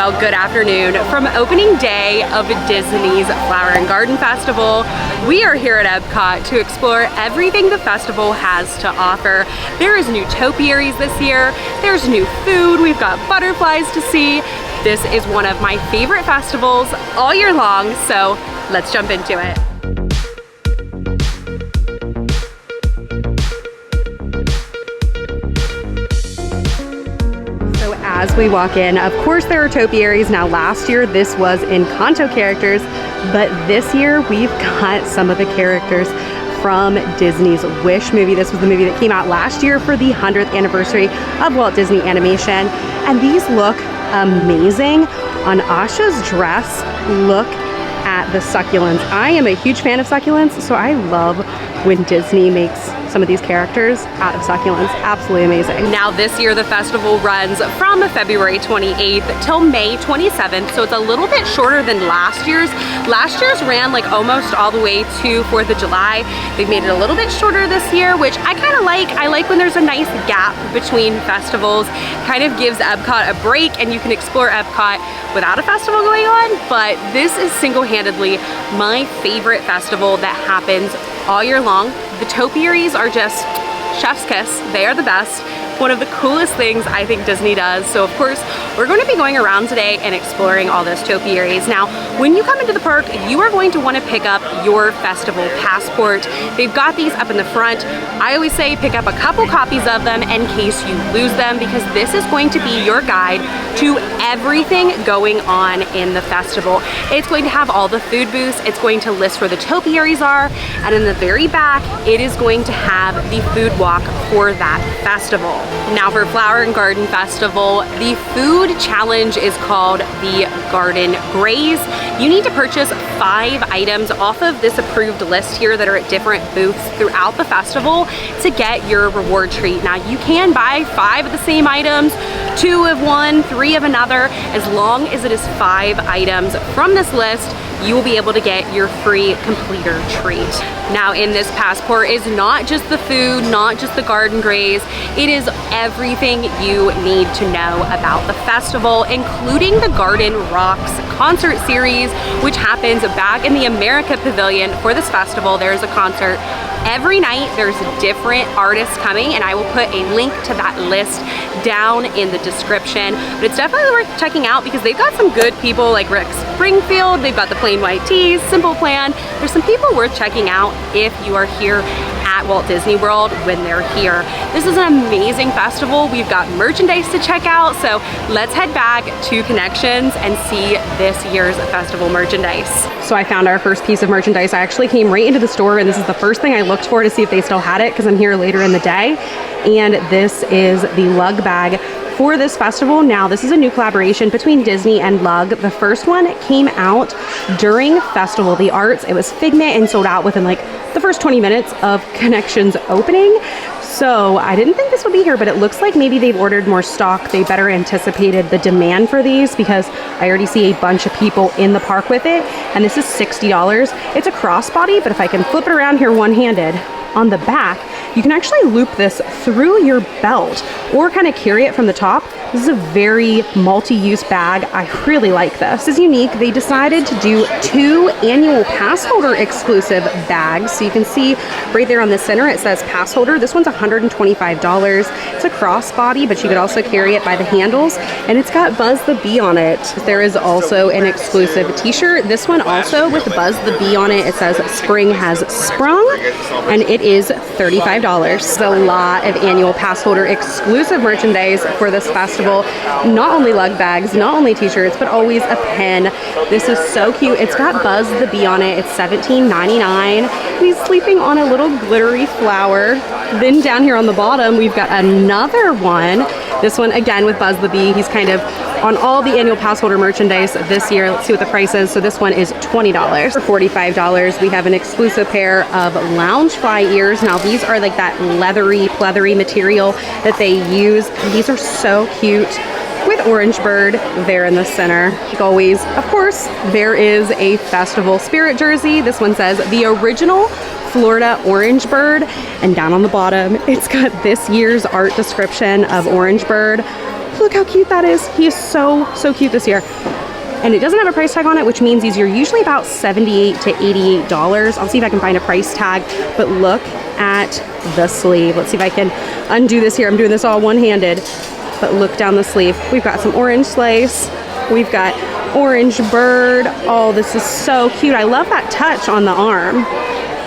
well, good afternoon. From opening day of Disney's Flower and Garden Festival, we are here at Epcot to explore everything the festival has to offer. There is new topiaries this year, there's new food, we've got butterflies to see. This is one of my favorite festivals all year long, so let's jump into it. As we walk in, of course there are topiaries. Now last year this was Encanto characters, but this year we've got some of the characters from Disney's Wish movie. This was the movie that came out last year for the 100th anniversary of Walt Disney Animation, and these look amazing. On Asha's dress, look at the succulents. I am a huge fan of succulents, so I love when Disney makes some of these characters out of succulents. Absolutely amazing. Now this year the festival runs from February 28th till May 27th, so it's a little bit shorter than last year's. Last year's ran like almost all the way to 4th of July. They've made it a little bit shorter this year, which I kind of like. I like when there's a nice gap between festivals. Kind of gives Epcot a break and you can explore Epcot without a festival going on, but this is single-handedly my favorite festival that happens all year long. The topiaries are just chef's kiss. They are the best. One of the coolest things I think Disney does. So of course, we're going to be going around today and exploring all those topiaries. Now, when you come into the park, you are going to want to pick up your festival passport. They've got these up in the front. I always say pick up a couple copies of them in case you lose them, because this is going to be your guide to everything going on in the festival. It's going to have all the food booths. It's going to list where the topiaries are. And in the very back, it is going to have the food walk for that festival. Now for Flower and Garden Festival, the food challenge is called the Garden Graze. You need to purchase 5 items off of this approved list here that are at different booths throughout the festival to get your reward treat. Now you can buy 5 of the same items, 2 of one, 3 of another. As long as it is 5 items from this list, you will be able to get your free completer treat. Now in this passport is not just the food, not just the garden graze, it is everything you need to know about the festival, including the Garden Rocks concert series, which happens back in the America Pavilion for this festival. There's a concert every night. There's different artists coming, and I will put a link to that list down in the description. But it's definitely worth checking out because they've got some good people like Rick Springfield. They've got the Plain White Tees, Simple Plan. There's some people worth checking out if you are here at Walt Disney World when they're here. This is an amazing festival. We've got merchandise to check out, so let's head back to Connections and see this year's festival merchandise. So I found our first piece of merchandise. I actually came right into the store, and this is the first thing I looked for to see if they still had it because I'm here later in the day. And this is the lug bag for this festival. Now this is a new collaboration between Disney and Lug. The first one came out during Festival of the Arts. It was Figment and sold out within like the first 20 minutes of Connections opening. So I didn't think this would be here, but it looks like maybe they've ordered more stock. They better anticipated the demand for these because I already see a bunch of people in the park with it. And this is $60. It's a crossbody, but if I can flip it around here one-handed, on the back, you can actually loop this through your belt or kind of carry it from the top. This is a very multi-use bag. I really like this. This is unique. They decided to do 2 annual pass holder exclusive bags. So you can see right there on the center, it says pass holder. This one's $125. It's a crossbody, but you could also carry it by the handles, and it's got Buzz the Bee on it. There is also an exclusive t-shirt. This one also with Buzz the Bee on it. It says spring has sprung, and it is $35. There's a lot of annual pass holder exclusive merchandise for this festival. Not only lug bags, not only t-shirts, but always a pen. This is so cute. It's got Buzz the Bee on it. It's $17.99. He's sleeping on a little glittery flower. Then down here on the bottom, we've got another one. This one again with Buzz the Bee. He's kind of on all the annual pass holder merchandise this year. Let's see what the price is. So this one is $20. For $45, we have an exclusive pair of Loungefly ears. Now these are like that leathery, pleathery material that they use. These are so cute with Orange Bird there in the center. Like always, of course, there is a festival spirit jersey. This one says the original Florida Orange Bird, and down on the bottom, it's got this year's art description of Orange Bird. Look Look how cute that is. He is so cute this year. And it doesn't have a price tag on it, which means these are usually about $78 to $88. I'll see if I can find a price tag, but look at the sleeve. Let's see if I can undo this here. I'm doing this all one-handed, but look down the sleeve. We've got some orange slice. We've got orange bird. Oh, this is so cute. I love that touch on the arm.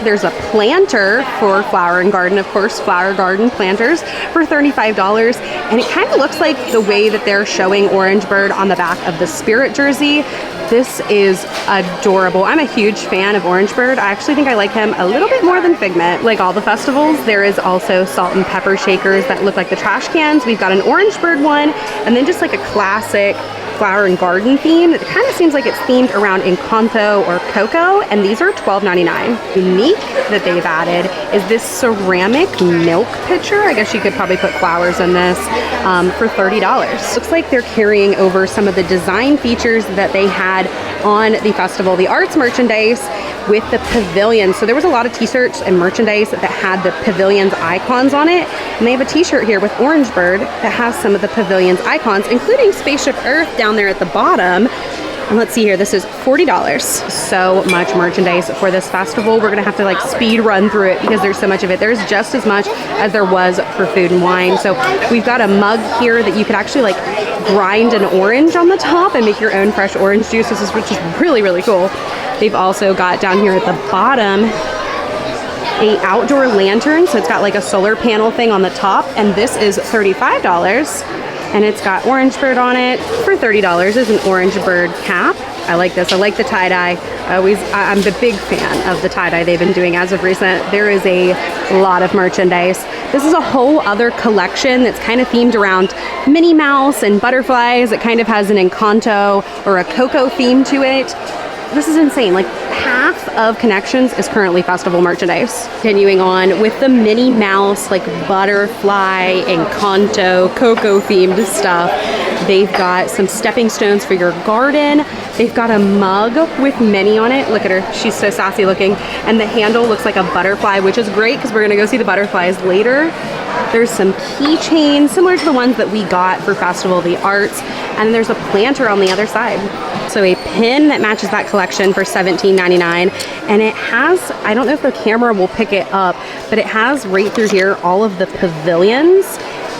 There's a planter for flower and garden, of course, flower garden planters for $35. And it kind of looks like the way that they're showing Orange Bird on the back of the Spirit jersey. This is adorable. I'm a huge fan of Orange Bird. I actually think I like him a little bit more than Figment. Like all the festivals, there is also salt and pepper shakers that look like the trash cans. We've got an Orange Bird one, and then just like a classic flower and garden theme. It kind of seems like it's themed around Encanto or Coco, and these are $12.99. Unique that they've added is this ceramic milk pitcher. I guess you could probably put flowers in this for $30. Looks like they're carrying over some of the design features that they had on the festival, the arts merchandise with the pavilion. So there was a lot of t-shirts and merchandise that had the pavilion's icons on it. And they have a t-shirt here with Orange Bird that has some of the pavilion's icons, including Spaceship Earth down there at the bottom. And let's see here, this is $40. So much merchandise for this festival. We're gonna have to like speed run through it because there's so much of it. There's just as much as there was for food and wine. So we've got a mug here that you could actually like grind an orange on the top and make your own fresh orange juice. This is which is really cool. They've also got down here at the bottom a outdoor lantern. So it's got like a solar panel thing on the top, and this is $35. And it's got Orange Bird on it for $30. There's an Orange Bird cap. I like this. I like the tie-dye. I'm the big fan of the tie-dye they've been doing as of recent. There is a lot of merchandise. This is a whole other collection that's kind of themed around Minnie Mouse and butterflies. It kind of has an Encanto or a Coco theme to it. This is insane. Like half of Connections is currently festival merchandise. Continuing on with the Minnie Mouse, like butterfly, Encanto, Coco themed stuff. They've got some stepping stones for your garden. They've got a mug with Minnie on it. Look at her. She's so sassy looking. And the handle looks like a butterfly, which is great because we're going to go see the butterflies later. There's some keychains similar to the ones that we got for Festival of the Arts. And there's a planter on the other side. So a pin that matches that collection for $17.99. And it has, I don't know if the camera will pick it up, but it has right through here all of the pavilions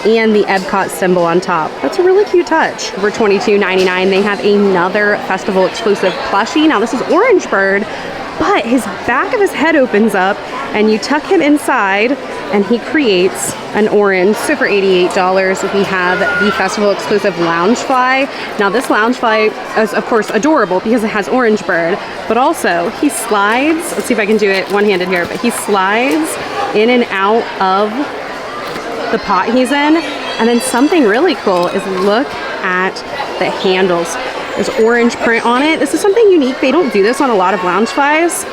and the Epcot symbol on top. That's a really cute touch. For $22.99, they have another festival exclusive plushie. Now this is Orange Bird, but his back of his head opens up and you tuck him inside and he creates an orange. So for $88, we have the festival exclusive Loungefly. Now this Loungefly is of course adorable because it has Orange Bird, but also he slides. Let's see if I can do it one-handed here, but he slides in and out of the pot he's in. And then something really cool is look at the handles. There's orange print on it. This is something unique. They don't do this on a lot of Loungeflies.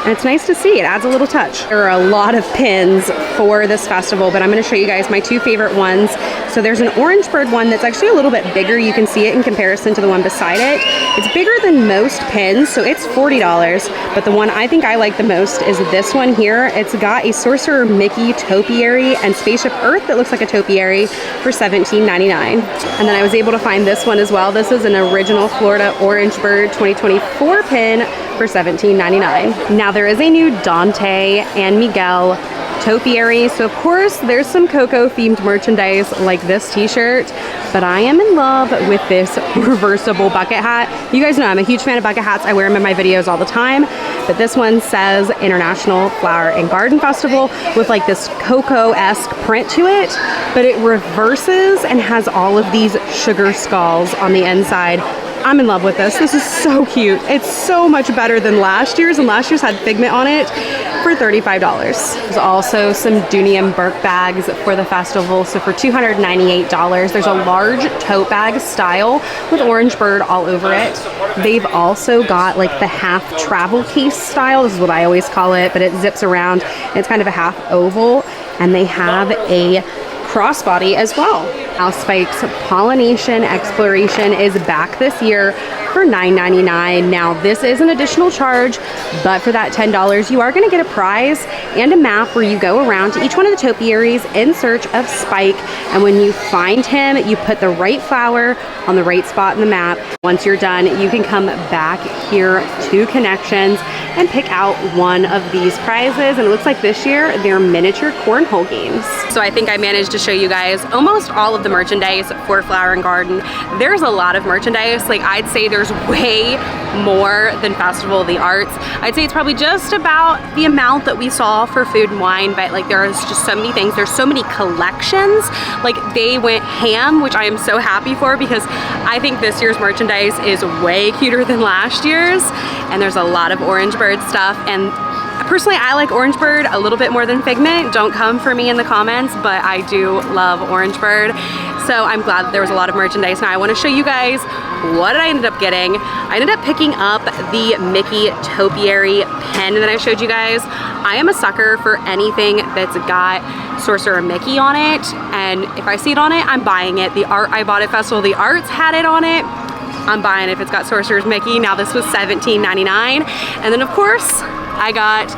And it's nice to see. It adds a little touch. There are a lot of pins for this festival, but I'm going to show you guys my two favorite ones. So there's an Orange Bird one that's actually a little bit bigger. You can see it in comparison to the one beside it. It's bigger than most pins, so it's $40. But the one I think I like the most is this one here. It's got a Sorcerer Mickey topiary and Spaceship Earth that looks like a topiary for $17.99. And then I was able to find this one as well. This is an original Florida Orange Bird 2024 pin for $17.99. Now there is a new Dante and Miguel topiary. So of course there's some Coco themed merchandise like this t-shirt, but I am in love with this reversible bucket hat. You guys know I'm a huge fan of bucket hats. I wear them in my videos all the time, but this one says International Flower and Garden Festival with like this Coco-esque print to it, but it reverses and has all of these sugar skulls on the inside. I'm in love with this. This is so cute. It's so much better than last year's, and last year's had Figment on it for $35. There's also some Dooney and Burke bags for the festival. So for $298, there's a large tote bag style with Orange Bird all over it. They've also got like the half travel case style. This is what I always call it, but it zips around. It's kind of a half oval, and they have a crossbody as well. Now Spike's Pollination Exploration is back this year for $9.99. Now this is an additional charge, but for that $10 you are going to get a prize and a map where you go around to each one of the topiaries in search of Spike, and when you find him you put the right flower on the right spot in the map. Once you're done you can come back here to Connections and pick out one of these prizes, and it looks like this year they're miniature cornhole games. So I think I managed to show you guys almost all of the merchandise for Flower and Garden. There's a lot of merchandise. Like, I'd say there's way more than Festival of the Arts. I'd say it's probably just about the amount that we saw for Food and Wine, but like there's just so many things. There's so many collections. Like, they went ham, which I am so happy for, because I think this year's merchandise is way cuter than last year's, and there's a lot of Orange Bird stuff. And personally, I like Orange Bird a little bit more than Figment. Don't come for me in the comments, but I do love Orange Bird. So I'm glad that there was a lot of merchandise. Now I want to show you guys what I ended up getting. I ended up picking up the Mickey Topiary pen that I showed you guys. I am a sucker for anything that's got Sorcerer Mickey on it, and if I see it on it, I'm buying it. The art I bought at Festival of the Arts had it on it. I'm buying it if it's got Sorcerer's Mickey. Now this was $17.99. And then of course, I got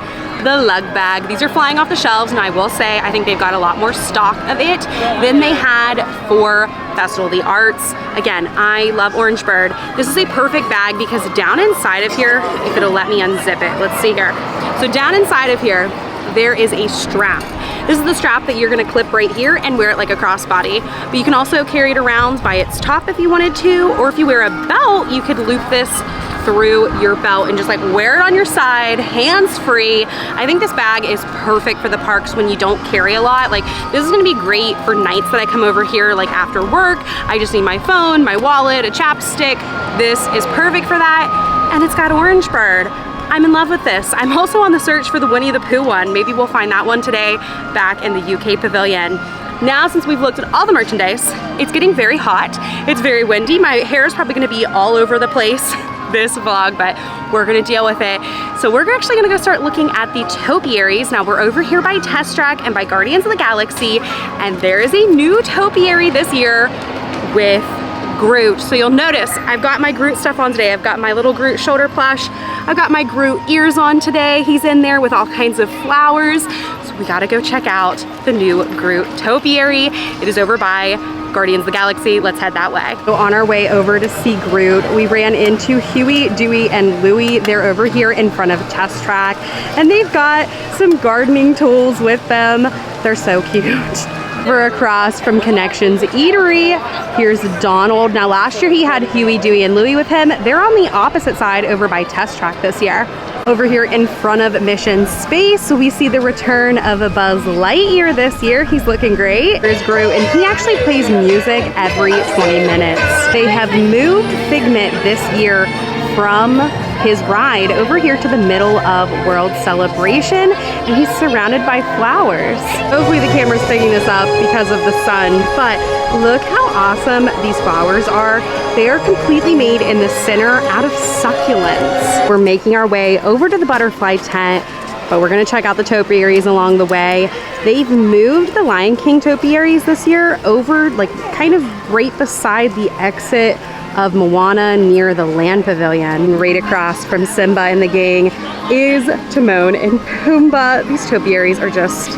the lug bag. These are flying off the shelves, and I will say I think they've got a lot more stock of it than they had for Festival of the Arts. Again, I love Orange Bird. This is a perfect bag because down inside of here, if it'll let me unzip it, let's see here. So down inside of here, there is a strap. This is the strap that you're gonna clip right here and wear it like a crossbody. But you can also carry it around by its top if you wanted to, or if you wear a belt, you could loop this through your belt and just like wear it on your side, hands-free. I think this bag is perfect for the parks when you don't carry a lot. Like, this is gonna be great for nights that I come over here like after work. I just need my phone, my wallet, a chapstick. This is perfect for that, and it's got Orange Bird. I'm in love with this. I'm also on the search for the Winnie the Pooh one. Maybe we'll find that one today back in the UK pavilion. Now, since we've looked at all the merchandise, it's getting very hot. It's very windy. My hair is probably gonna be all over the place this vlog, but we're gonna deal with it. So we're actually gonna go start looking at the topiaries. Now we're over here by Test Track and by Guardians of the Galaxy, and there is a new topiary this year with Groot. So you'll notice I've got my Groot stuff on today. I've got my little Groot shoulder plush. I've got my Groot ears on today. He's in there with all kinds of flowers. So we gotta go check out the new Groot topiary. It is over by Guardians of the Galaxy. Let's head that way. So on our way over to see Groot, we ran into Huey, Dewey, and Louie. They're over here in front of Test Track, and they've got some gardening tools with them. They're so cute. We're across from Connections Eatery. Here's Donald. Now last year he had Huey, Dewey, and Louie with him. They're on the opposite side over by Test Track this year. Over here in front of Mission Space, we see the return of a Buzz Lightyear this year. He's looking great. There's Groot, and he actually plays music every 20 minutes. They have moved Figment this year from his ride over here to the middle of World Celebration, and he's surrounded by flowers. Hopefully the camera's picking this up because of the sun, but look how awesome these flowers are. They are completely made in the center out of succulents. We're making our way over to the butterfly tent, but we're gonna check out the topiaries along the way. They've moved the Lion King topiaries this year over, like, kind of right beside the exit of Moana near the Land Pavilion. Right across from Simba and the gang is Timon and Pumbaa. These topiaries are just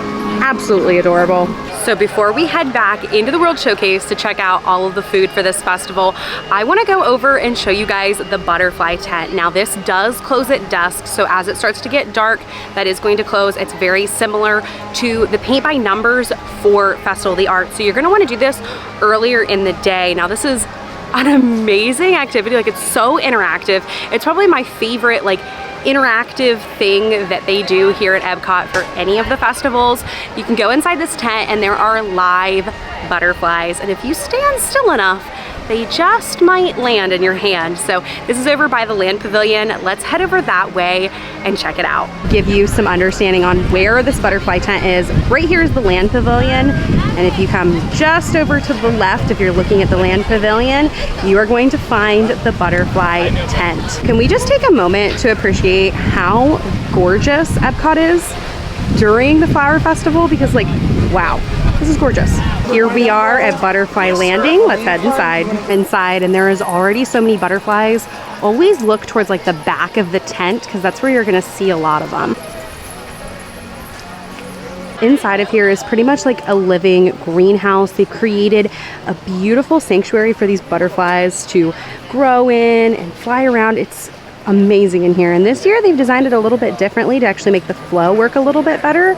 absolutely adorable. So before we head back into the World Showcase to check out all of the food for this festival, I want to go over and show you guys the butterfly tent. Now this does close at dusk, so as it starts to get dark, that is going to close. It's very similar to the paint by numbers for Festival of the Arts. So you're going to want to do this earlier in the day. Now this is an amazing activity. Like, it's so interactive. It's probably my favorite like interactive thing that they do here at Epcot for any of the festivals. You can go inside this tent and there are live butterflies, and if you stand still enough, they just might land in your hand. So this is over by the Land Pavilion. Let's head over that way and check it out. Give you some understanding on where this butterfly tent is. Right here is the Land Pavilion, and if you come just over to the left, if you're looking at the Land Pavilion, you are going to find the butterfly tent. Can we just take a moment to appreciate how gorgeous Epcot is? during the flower festival because like, wow, this is gorgeous. Here we are at Butterfly Landing. Let's head inside, and there is already so many butterflies. Always look towards like the back of the tent because that's where you're gonna see a lot of them. Inside of here is pretty much like a living greenhouse. They've created a beautiful sanctuary for these butterflies to grow in and fly around. It's amazing in here. And this year they've designed it a little bit differently to actually make the flow work a little bit better.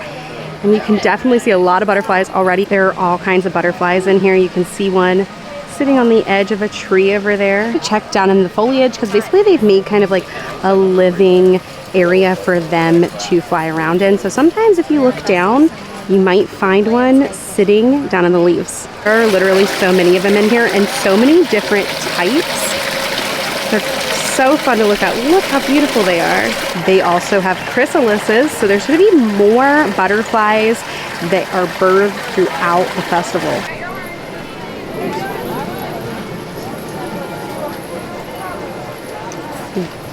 And you can definitely see a lot of butterflies already. There are all kinds of butterflies in here. You can see one sitting on the edge of a tree over there. Check down in the foliage because basically they've made kind of like a living area for them to fly around in. So sometimes if you look down, you might find one sitting down in the leaves. There are literally so many of them in here and so many different types. They're so fun to look at. Look how beautiful they are. They also have chrysalises, so there's going to be more butterflies that are birthed throughout the festival.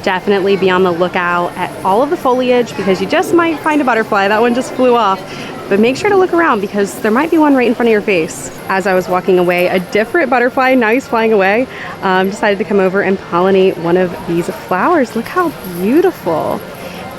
Definitely be on the lookout at all of the foliage because you just might find a butterfly. That one just flew off. But make sure to look around because there might be one right in front of your face. As I was walking away, a different butterfly, now he's flying away, decided to come over and pollinate one of these flowers. Look how beautiful.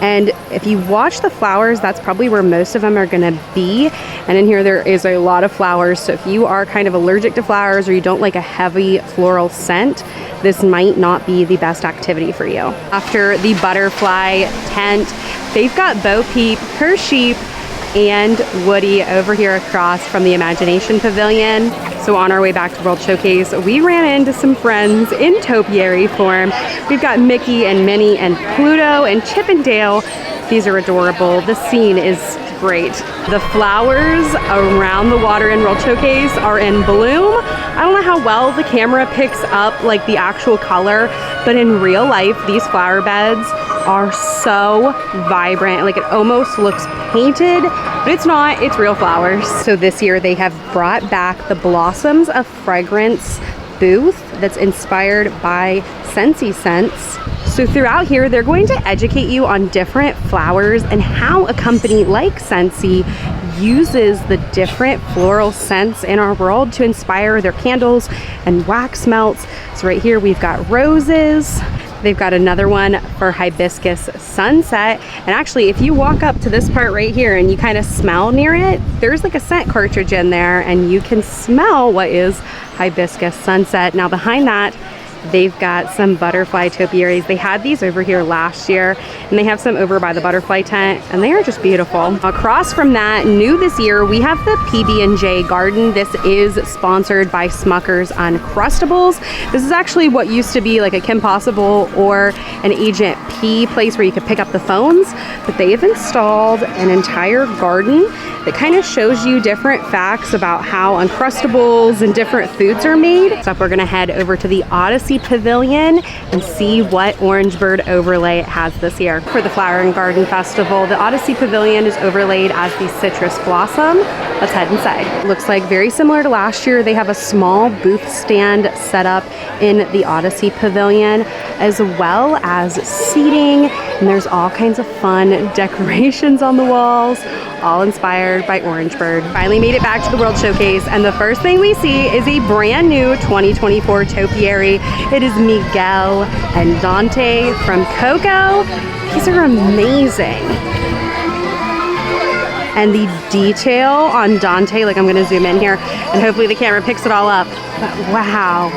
And if you watch the flowers, that's probably where most of them are gonna be. And in here there is a lot of flowers. So if you are kind of allergic to flowers or you don't like a heavy floral scent, this might not be the best activity for you. After the butterfly tent, they've got Bo Peep, her sheep, and Woody over here across from the Imagination Pavilion. So on our way back to World Showcase, we ran into some friends in topiary form. We've got Mickey and Minnie and Pluto and Chip and Dale. These are adorable. The scene is great. The flowers around the water in World Showcase are in bloom. I don't know how well the camera picks up like the actual color, but in real life, these flower beds are so vibrant. Like it almost looks painted, but it's not, it's real flowers. So this year they have brought back the Blossoms of Fragrance booth that's inspired by Scentsy Scents. So throughout here, they're going to educate you on different flowers and how a company like Scentsy uses the different floral scents in our world to inspire their candles and wax melts. So right here, we've got roses. They've got another one for hibiscus sunset. And actually, if you walk up to this part right here and you kind of smell near it, there's like a scent cartridge in there and you can smell what is hibiscus sunset. Now behind that, they've got some butterfly topiaries. They had these over here last year and they have some over by the butterfly tent and they are just beautiful. Across from that, new this year, we have the PB&J garden. This is sponsored by Smucker's Uncrustables. This is actually what used to be like a Kim Possible or an Agent P place where you could pick up the phones, but they have installed an entire garden that kind of shows you different facts about how Uncrustables and different foods are made. So we're gonna head over to the Odyssey Pavilion and see what Orange Bird overlay it has this year. For the Flower and Garden Festival, the Odyssey Pavilion is overlaid as the citrus blossom. Let's head inside. Looks like very similar to last year. They have a small booth stand set up in the Odyssey Pavilion, as well as seating, and there's all kinds of fun decorations on the walls, all inspired by Orange Bird. Finally made it back to the World Showcase, and the first thing we see is a brand new 2024 topiary. It is Miguel and Dante from Coco. These are amazing. And the detail on Dante, like I'm gonna zoom in here and hopefully the camera picks it all up. But wow.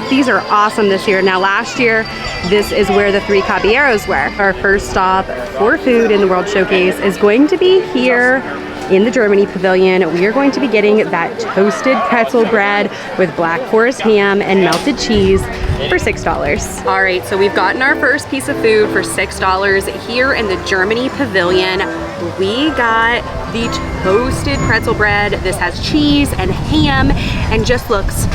These are awesome this year. Now last year, this is where the 3 caballeros were. Our first stop for food in the World Showcase is going to be here in the Germany Pavilion. We are going to be getting that toasted pretzel bread with Black Forest ham and melted cheese for $6. All right, so we've gotten our first piece of food for $6 here in the Germany Pavilion. We got the toasted pretzel bread. This has cheese and ham and just looks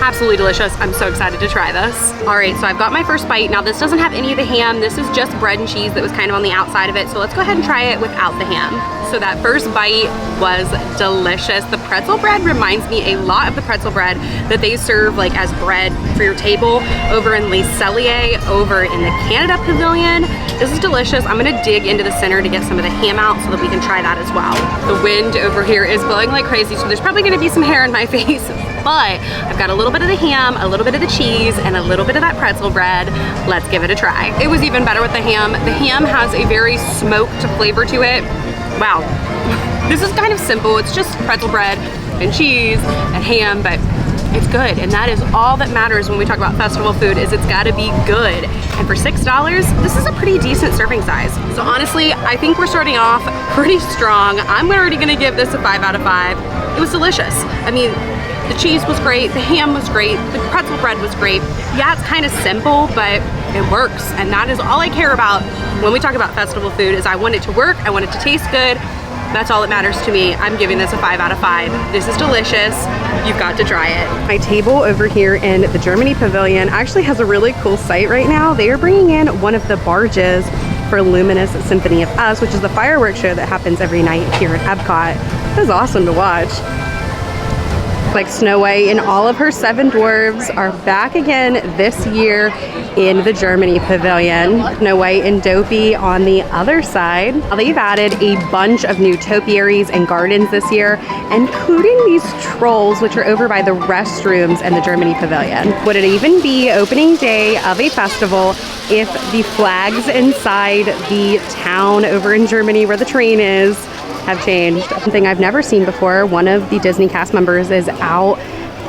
absolutely delicious. I'm so excited to try this. All right, so I've got my first bite. Now this doesn't have any of the ham. This is just bread and cheese that was kind of on the outside of it. So let's go ahead and try it without the ham. So that first bite was delicious. The pretzel bread reminds me a lot of the pretzel bread that they serve like as bread for your table over in Les Celliers, over in the Canada Pavilion. This is delicious. I'm gonna dig into the center to get some of the ham out so that we can try that as well. The wind over here is blowing like crazy, so there's probably gonna be some hair in my face, but I've got a little bit of the ham, a little bit of the cheese, and a little bit of that pretzel bread. Let's give it a try. It was even better with the ham. The ham has a very smoked flavor to it. Wow. This is kind of simple. It's just pretzel bread and cheese and ham, but it's good, and that is all that matters when we talk about festival food, is it's gotta be good. And for $6, this is a pretty decent serving size. So honestly, I think we're starting off pretty strong. I'm already gonna give this a 5 out of 5. It was delicious. I mean, the cheese was great, the ham was great, the pretzel bread was great. Yeah, it's kind of simple, but it works, and that is all I care about when we talk about festival food, is I want it to work, I want it to taste good. That's all that matters to me. I'm giving this a 5 out of 5. This is delicious. You've got to try it. My table over here in the Germany Pavilion actually has a really cool sight right now. They are bringing in one of the barges for Luminous Symphony of Us, which is the fireworks show that happens every night here at Epcot. It was awesome to watch. Like Snow White and all of her 7 dwarves are back again this year in the Germany Pavilion. Snow White and Dopey on the other side. They've added a bunch of new topiaries and gardens this year, including these trolls, which are over by the restrooms in the Germany Pavilion. Would it even be opening day of a festival if the flags inside the town over in Germany where the train is have changed? Something I've never seen before. One of the Disney cast members is out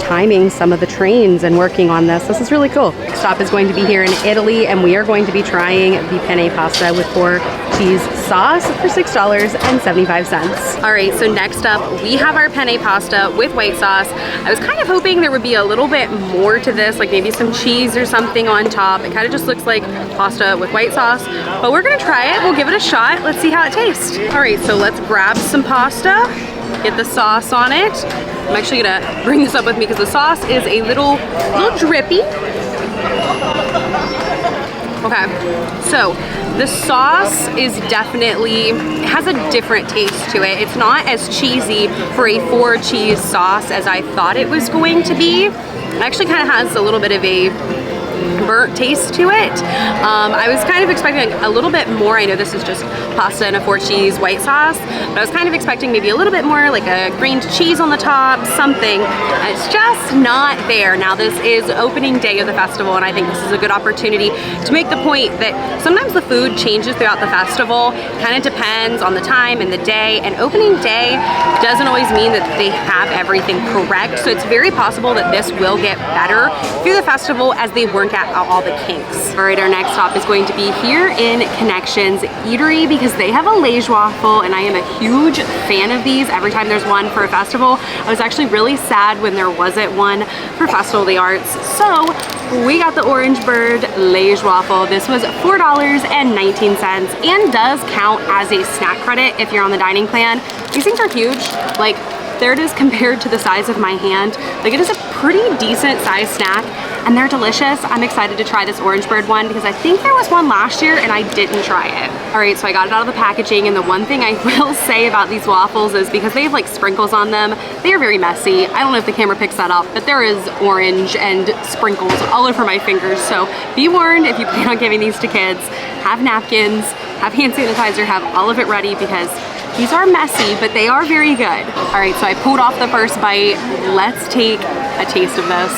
timing some of the trains and working on this. This is really cool. Next stop is going to be here in Italy, and we are going to be trying the penne pasta with 4 cheese sauce for $6.75. All right, so next up we have our penne pasta with white sauce. I was kind of hoping there would be a little bit more to this, like maybe some cheese or something on top. It kind of just looks like pasta with white sauce, but we're gonna try it. We'll give it a shot. Let's see how it tastes. All right, so let's grab some pasta, get the sauce on it. I'm actually gonna bring this up with me because the sauce is a little drippy. Okay, so the sauce is definitely, it has a different taste to it. It's not as cheesy for a 4 cheese sauce as I thought it was going to be. It actually kind of has a little bit of a burnt taste to it. I was kind of expecting a little bit more. I know this is just pasta and a 4 cheese white sauce, but I was kind of expecting maybe a little bit more, like a grained cheese on the top, something. It's just not there. Now this is opening day of the festival, and I think this is a good opportunity to make the point that sometimes the food changes throughout the festival. Kind of depends on the time and the day, and opening day doesn't always mean that they have everything correct. So it's very possible that this will get better through the festival as they work at all the kinks. All right, our next stop is going to be here in Connections Eatery, because they have a Lay's waffle, and I am a huge fan of these every time there's one for a festival. I was actually really sad when there wasn't one for Festival of the Arts, so we got the Orange Bird Lay's waffle. This was $4.19 and does count as a snack credit if you're on the dining plan. These things are huge. Like, there it is compared to the size of my hand. Like, it is a pretty decent sized snack, and they're delicious. I'm excited to try this Orange Bird one because I think there was one last year and I didn't try it. All right, so I got it out of the packaging, and the one thing I will say about these waffles is because they have like sprinkles on them, they are very messy. I don't know if the camera picks that up, but there is orange and sprinkles all over my fingers. So be warned, if you plan on giving these to kids, have napkins, have hand sanitizer, have all of it ready, because these are messy, but they are very good. All right, so I pulled off the first bite. Let's take a taste of this.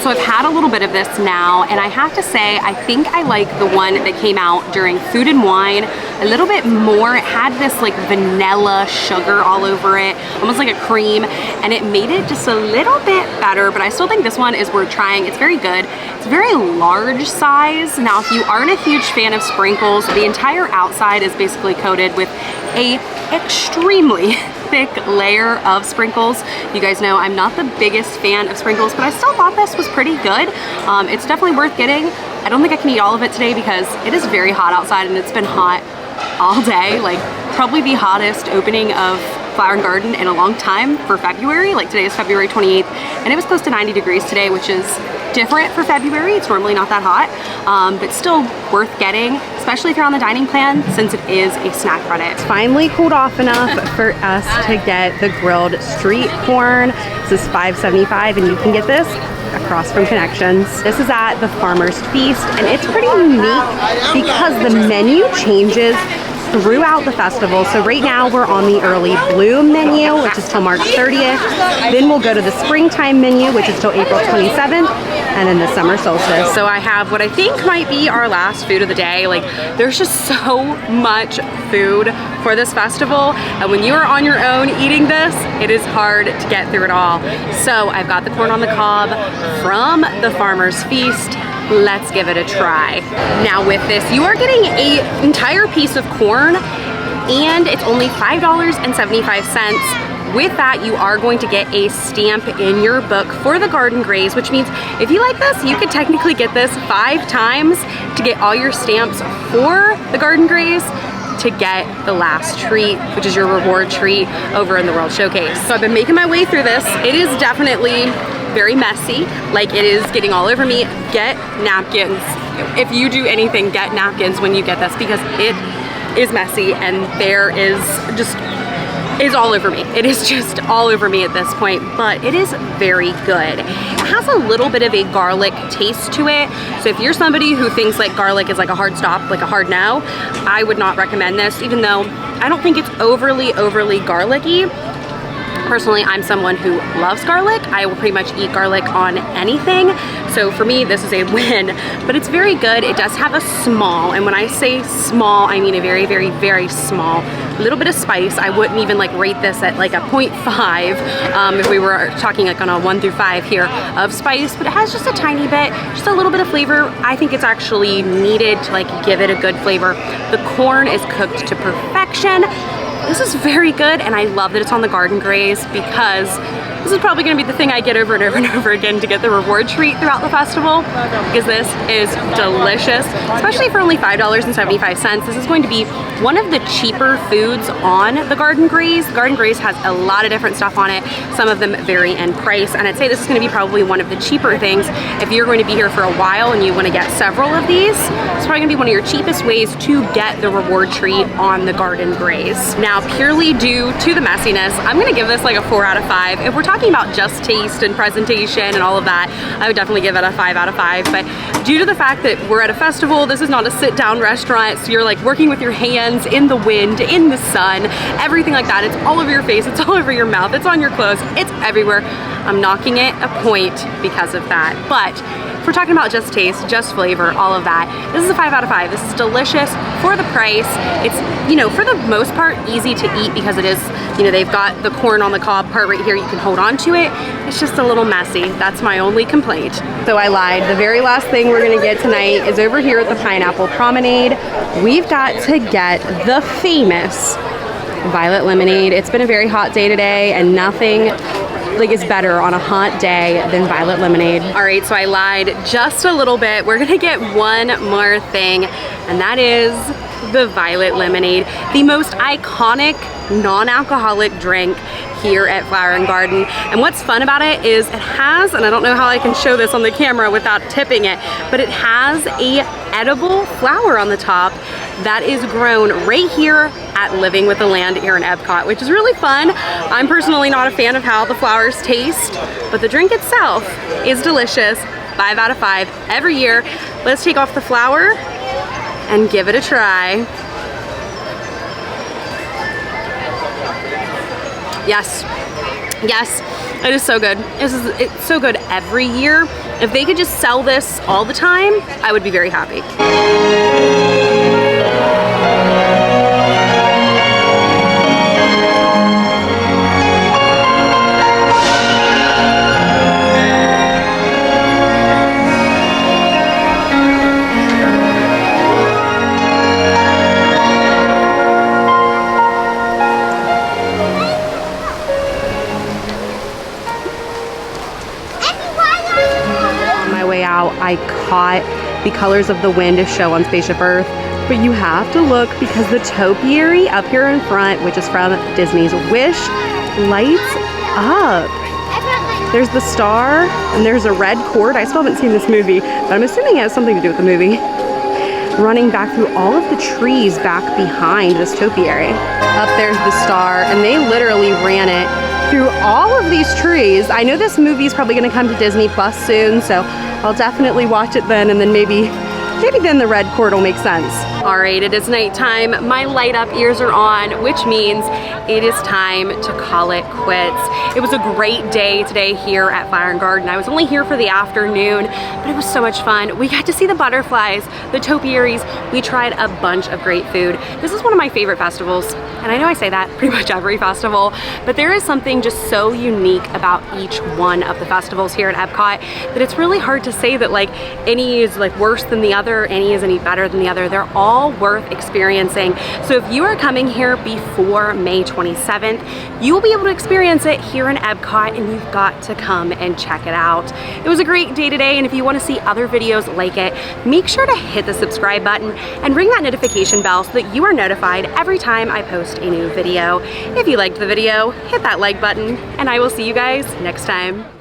So I've had a little bit of this now, and I have to say, I think I like the one that came out during Food and Wine a little bit more. It had this like vanilla sugar all over it, almost like a cream, and it made it just a little bit better, but I still think this one is worth trying. It's very good. It's very large size. Now, if you aren't a huge fan of sprinkles, the entire outside is basically coated with a extremely thick layer of sprinkles. You guys know I'm not the biggest fan of sprinkles, but I still thought this was pretty good. It's definitely worth getting. I don't think I can eat all of it today because it is very hot outside, and it's been hot all day. Like, probably the hottest opening of Flower and Garden in a long time for February. Like, today is February 28th, and it was close to 90 degrees today, which is different for February. It's normally not that hot, but still worth getting, especially if you're on the dining plan, since it is a snack credit. It's finally cooled off enough for us to get the grilled street corn. This is $5.75, and you can get this across from Connections. This is at the Farmer's Feast, and it's pretty unique because the menu changes throughout the festival. So right now we're on the early bloom menu, which is till March 30th. Then we'll go to the springtime menu, which is till April 27th, and then the summer solstice. So I have what I think might be our last food of the day. Like, there's just so much food for this festival, and when you are on your own eating this, it is hard to get through it all. So I've got the corn on the cob from the Farmer's Feast. Let's give it a try. Now with this, you are getting an entire piece of corn, and it's only $5.75. With that, you are going to get a stamp in your book for the Garden Graze, which means if you like this, you could technically get this 5 times to get all your stamps for the Garden Graze to get the last treat, which is your reward treat over in the World Showcase. So I've been making my way through this. It is definitely very messy, like it is getting all over me. Get napkins. If you do anything, get napkins when you get this, because it is messy and there is just, is all over me. It is just all over me at this point, but it is very good. It has a little bit of a garlic taste to it. So if you're somebody who thinks like garlic is like a hard stop, like a hard no, I would not recommend this, even though I don't think it's overly garlicky. Personally, I'm someone who loves garlic. I will pretty much eat garlic on anything. So for me, this is a win, but it's very good. It does have a small, and when I say small, I mean a very, very, very small little bit of spice. I wouldn't even like rate this at like a 0.5 if we were talking like on a 1 through 5 here of spice, but it has just a tiny bit, just a little bit of flavor. I think it's actually needed to like give it a good flavor. The corn is cooked to perfection. This is very good, and I love that it's on the Garden Graze, because this is probably gonna be the thing I get over and over and over again to get the reward treat throughout the festival, because this is delicious, especially for only $5.75. This is going to be one of the cheaper foods on the Garden Graze. The Garden Graze has a lot of different stuff on it. Some of them vary in price, and I'd say this is gonna be probably one of the cheaper things. If you're going to be here for a while and you wanna get several of these, it's probably gonna be one of your cheapest ways to get the reward treat on the Garden Graze. Now, purely due to the messiness, I'm gonna give this like a 4 out of 5. If we're talking about just taste and presentation and all of that, I would definitely give it a 5 out of 5. But due to the fact that we're at a festival, this is not a sit-down restaurant, so you're like working with your hands in the wind, in the sun, everything like that. It's all over your face, it's all over your mouth, it's on your clothes, it's everywhere. I'm knocking it a point because of that. But if we're talking about just taste, just flavor, all of that, this is a 5 out of 5. This is delicious for the price. It's, you know, for the most part, easy to eat because it is, you know, they've got the corn on the cob part right here. You can hold on to it. It's just a little messy. That's my only complaint. So I lied. The very last thing we're gonna get tonight is over here at the Pineapple Promenade. We've got to get the famous violet lemonade. It's been a very hot day today, and nothing like is better on a hot day than violet lemonade. All right, so I lied just a little bit. We're gonna get one more thing, and that is the violet lemonade, the most iconic non-alcoholic drink here at Flower & Garden. And what's fun about it is it has, and I don't know how I can show this on the camera without tipping it, but it has a edible flower on the top that is grown right here at Living with the Land here in Epcot, which is really fun. I'm personally not a fan of how the flowers taste, but the drink itself is delicious. 5 out of 5 every year. Let's take off the flower and give it a try. Yes, yes, it is so good. It's so good every year. If they could just sell this all the time, I would be very happy. I caught the Colors of the Wind show on Spaceship Earth, but you have to look because the topiary up here in front, which is from Disney's Wish, lights up. There's the star and there's a red cord. I still haven't seen this movie, but I'm assuming it has something to do with the movie. running back through all of the trees back behind this topiary. Up there's the star, and they literally ran it through all of these trees. I know this movie is probably gonna come to Disney Plus soon, so I'll definitely watch it then, and then maybe then the red cord will make sense. All right, it is nighttime. My light up ears are on, which means it is time to call it quits. It was a great day today here at Fire and Garden. I was only here for the afternoon, but it was so much fun. We got to see the butterflies, the topiaries. We tried a bunch of great food. This is one of my favorite festivals, and I know I say that pretty much every festival, but there is something just so unique about each one of the festivals here at Epcot that it's really hard to say that like any is like worse than the other, any is any better than the other. They're all worth experiencing. So if you are coming here before May 27th, you will be able to experience it here in Epcot, and you've got to come and check it out. It was a great day today, and if you want to see other videos like it, make sure to hit the subscribe button and ring that notification bell so that you are notified every time I post a new video. If you liked the video, hit that like button, and I will see you guys next time.